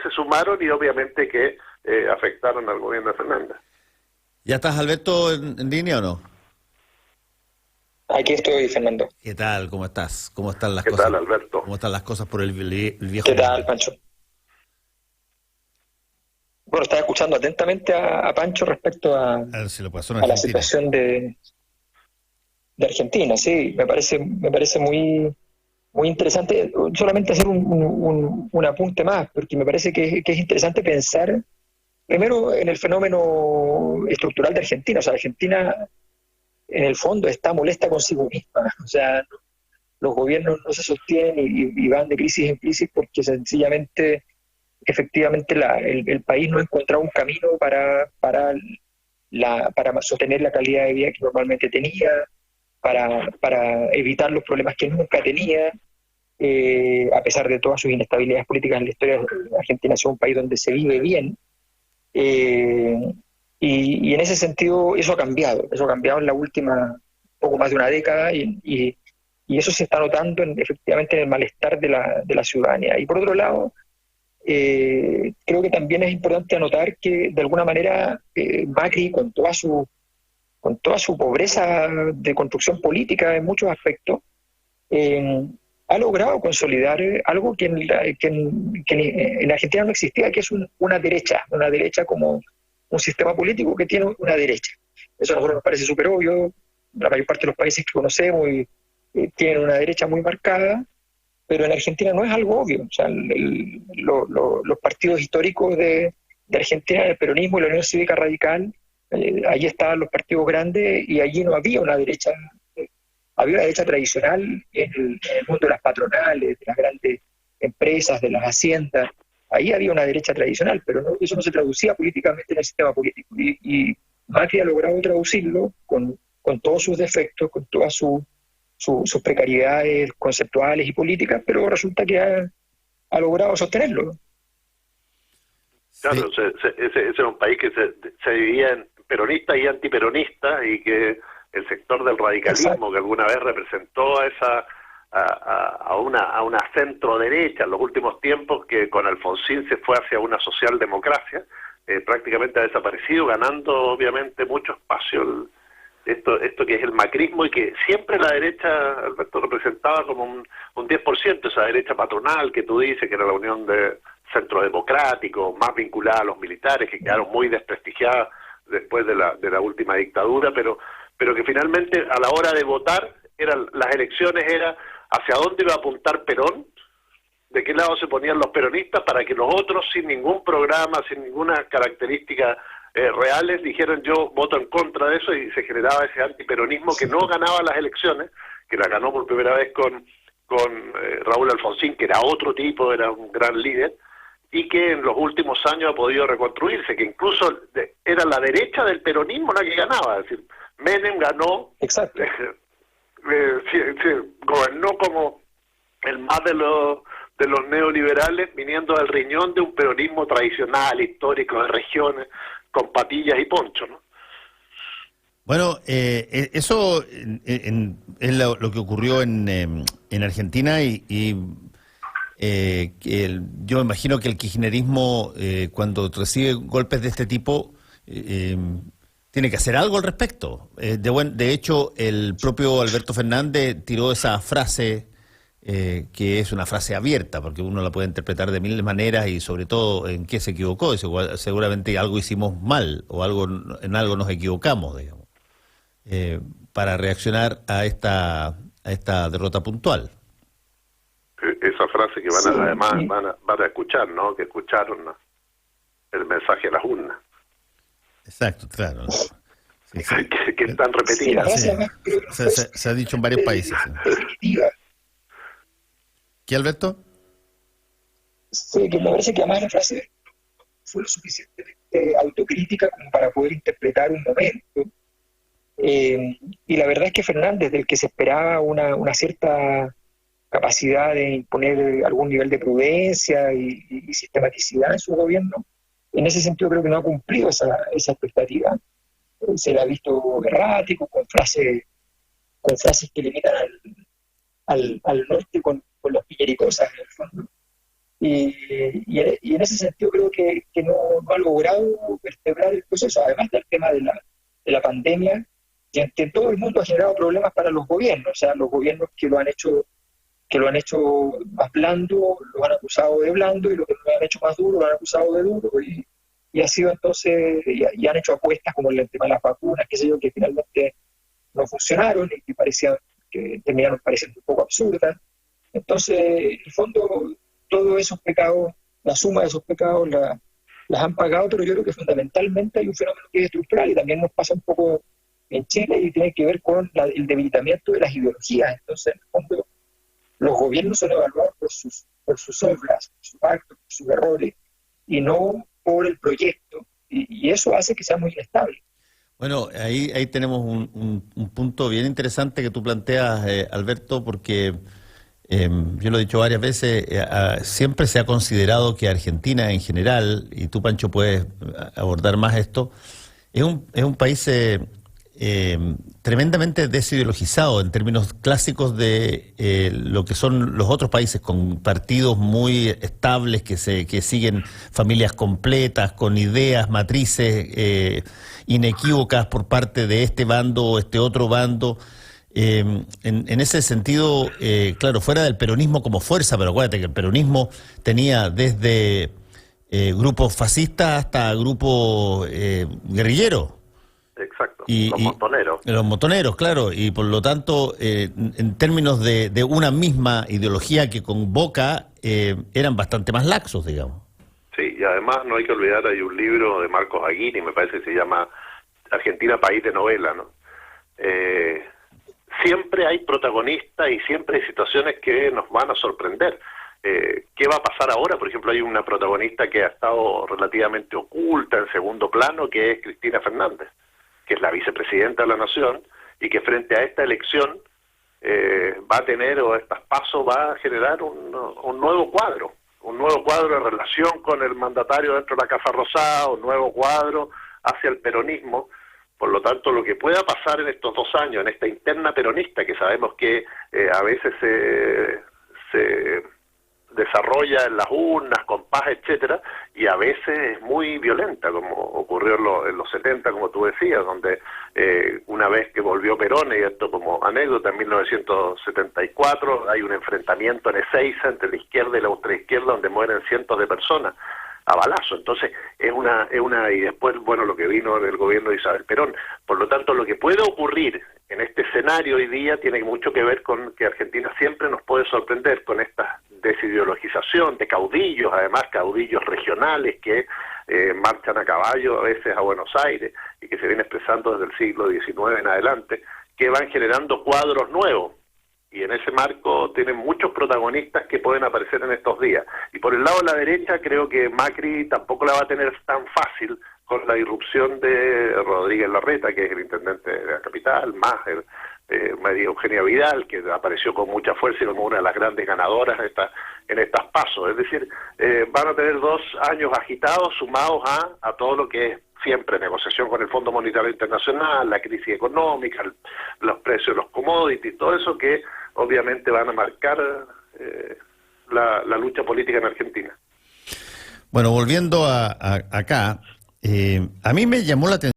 se sumaron y obviamente que afectaron al gobierno de Fernández. ¿Ya estás, Alberto, en línea o no? Aquí estoy, Fernando. ¿Qué tal? ¿Cómo estás? ¿Cómo están las ¿Qué cosas? tal, Alberto? ¿Cómo están las cosas por el viejo? ¿Qué tal, Pancho? Bueno, estaba escuchando atentamente a Pancho respecto a Si lo pasó en la Argentina. situación de Argentina. Sí, me parece muy interesante. Solamente hacer un apunte más, porque me parece que es interesante pensar primero en el fenómeno estructural de Argentina. O sea, Argentina en el fondo está molesta consigo misma. O sea, los gobiernos no se sostienen y van de crisis en crisis porque sencillamente, efectivamente, el país no ha encontrado un camino para sostener la calidad de vida que normalmente tenía, para evitar los problemas que nunca tenía, a pesar de todas sus inestabilidades políticas en la historia. Argentina ha sido un país donde se vive bien, y en ese sentido eso ha cambiado en la última poco más de una década, y eso se está notando efectivamente en el malestar de la ciudadanía. Y por otro lado, creo que también es importante anotar que de alguna manera Macri, con toda su pobreza de construcción política en muchos aspectos, ha logrado consolidar algo que en Argentina no existía, que es una derecha como un sistema político que tiene una derecha. Eso a nosotros nos parece súper obvio. La mayor parte de los países que conocemos tienen una derecha muy marcada, pero en Argentina no es algo obvio. O sea, los partidos históricos de Argentina, el peronismo y la Unión Cívica Radical, allí estaban los partidos grandes y allí no había una derecha. Había una derecha tradicional en el mundo de las patronales, de las grandes empresas, de las haciendas. Ahí había una derecha tradicional, pero eso no se traducía políticamente en el sistema político. Y Macri ha logrado traducirlo con todos sus defectos, con todas sus precariedades conceptuales y políticas, pero resulta que ha logrado sostenerlo. Claro, Sí. ese es un país que se dividía en peronistas y antiperonistas, y que el sector del radicalismo, Exacto, que alguna vez representó a una centro derecha en los últimos tiempos, que con Alfonsín se fue hacia una socialdemocracia, prácticamente ha desaparecido, ganando obviamente mucho espacio esto que es el macrismo, y que siempre la derecha, Alberto, representaba como un 10%, esa derecha patronal que tú dices, que era la Unión de Centro Democrático, más vinculada a los militares, que quedaron muy desprestigiadas después de la última dictadura, pero que finalmente a la hora de votar, las elecciones era hacia dónde iba a apuntar Perón, de qué lado se ponían los peronistas, para que los otros, sin ningún programa, sin ninguna característica reales, dijeran yo voto en contra de eso, y se generaba ese antiperonismo que no ganaba las elecciones, que la ganó por primera vez con Raúl Alfonsín, que era otro tipo, era un gran líder, y que en los últimos años ha podido reconstruirse, que incluso era la derecha del peronismo la que ganaba. Es decir, Menem ganó, exacto. Gobernó como el más de los neoliberales, viniendo del riñón de un peronismo tradicional, histórico, de regiones, con patillas y poncho, ¿no? Bueno, eso es lo que ocurrió en Argentina yo imagino que el kirchnerismo, cuando recibe golpes de este tipo, tiene que hacer algo al respecto. De hecho, el propio Alberto Fernández tiró esa frase, que es una frase abierta, porque uno la puede interpretar de mil maneras, y sobre todo en qué se equivocó. Y seguramente algo hicimos mal, o en algo nos equivocamos, digamos, para reaccionar a esta derrota puntual. Esa frase que van a escuchar, ¿no? Que escucharon, ¿no?, el mensaje a las urnas. Exacto, claro. Sí, sí. que están repetidas. Sí, Se ha dicho en varios países. Sí. ¿Qué, Alberto? Sí, que me parece que además la frase fue lo suficientemente autocrítica como para poder interpretar un momento. Y la verdad es que Fernández, del que se esperaba una cierta capacidad de imponer algún nivel de prudencia y sistematicidad en su gobierno, en ese sentido creo que no ha cumplido esa expectativa. Se le ha visto errático, con frases que limitan al norte con los pillericosas, en el fondo. Y en ese sentido creo que no ha logrado vertebrar el proceso, además del tema de la pandemia, que en todo el mundo ha generado problemas para los gobiernos. O sea, los gobiernos que lo han hecho más blando, lo han acusado de blando, y los que lo han hecho más duro, lo han acusado de duro, y ha sido entonces, y han hecho apuestas como el tema de las vacunas, qué sé yo, que finalmente no funcionaron y que terminaron pareciendo un poco absurdas. Entonces, en el fondo, todos esos pecados, la suma de esos pecados las han pagado, pero yo creo que fundamentalmente hay un fenómeno que es estructural y también nos pasa un poco en Chile y tiene que ver con el debilitamiento de las ideologías. Entonces, en el fondo, los gobiernos son evaluados por sus obras, por sus actos, por sus errores, y no por el proyecto. Y eso hace que sea muy inestable. Bueno, ahí tenemos un punto bien interesante que tú planteas, Alberto, porque yo lo he dicho varias veces, siempre se ha considerado que Argentina en general, y tú, Pancho, puedes abordar más esto, es un país tremendamente desideologizado en términos clásicos de lo que son los otros países, con partidos muy estables que siguen familias completas, con ideas, matrices inequívocas por parte de este bando o este otro bando. En ese sentido, claro, fuera del peronismo como fuerza, pero acuérdate que el peronismo tenía desde grupos fascistas hasta grupos guerrilleros. Exacto, los montoneros. Los montoneros, claro, y por lo tanto, en términos de una misma ideología que convoca, eran bastante más laxos, digamos. Sí, y además no hay que olvidar, hay un libro de Marcos Aguirre, me parece que se llama Argentina, país de novela, ¿no? Siempre hay protagonistas y siempre hay situaciones que nos van a sorprender. ¿Qué va a pasar ahora? Por ejemplo, hay una protagonista que ha estado relativamente oculta, en segundo plano, que es Cristina Fernández, que es la vicepresidenta de la Nación, y que frente a esta elección va a tener, o estas pasos, va a generar un nuevo cuadro de relación con el mandatario dentro de la Casa Rosada, un nuevo cuadro hacia el peronismo. Por lo tanto, lo que pueda pasar en estos 2 años, en esta interna peronista, que sabemos que a veces se desarrolla en las urnas, con paz, etcétera, y a veces es muy violenta, como ocurrió en los 70, como tú decías, donde una vez que volvió Perón, y esto como anécdota, en 1974, hay un enfrentamiento en Ezeiza entre la izquierda y la ultraizquierda, donde mueren cientos de personas a balazo. Entonces y después, bueno, lo que vino del gobierno de Isabel Perón. Por lo tanto, lo que puede ocurrir en este escenario hoy día tiene mucho que ver con que Argentina siempre nos puede sorprender con esta desideologización de caudillos, además caudillos regionales que marchan a caballo a veces a Buenos Aires y que se viene expresando desde el siglo XIX en adelante, que van generando cuadros nuevos. Y en ese marco tienen muchos protagonistas que pueden aparecer en estos días. Y por el lado de la derecha, creo que Macri tampoco la va a tener tan fácil con la irrupción de Rodríguez Larreta, que es el intendente de la capital, más María Eugenia Vidal, que apareció con mucha fuerza y como una de las grandes ganadoras en estas pasos. Es decir, van a tener 2 años agitados sumados a todo lo que es siempre negociación con el Fondo Monetario Internacional, la crisis económica, los precios de los commodities, todo eso que obviamente van a marcar la lucha política en Argentina. Bueno, volviendo acá, a mí me llamó la atención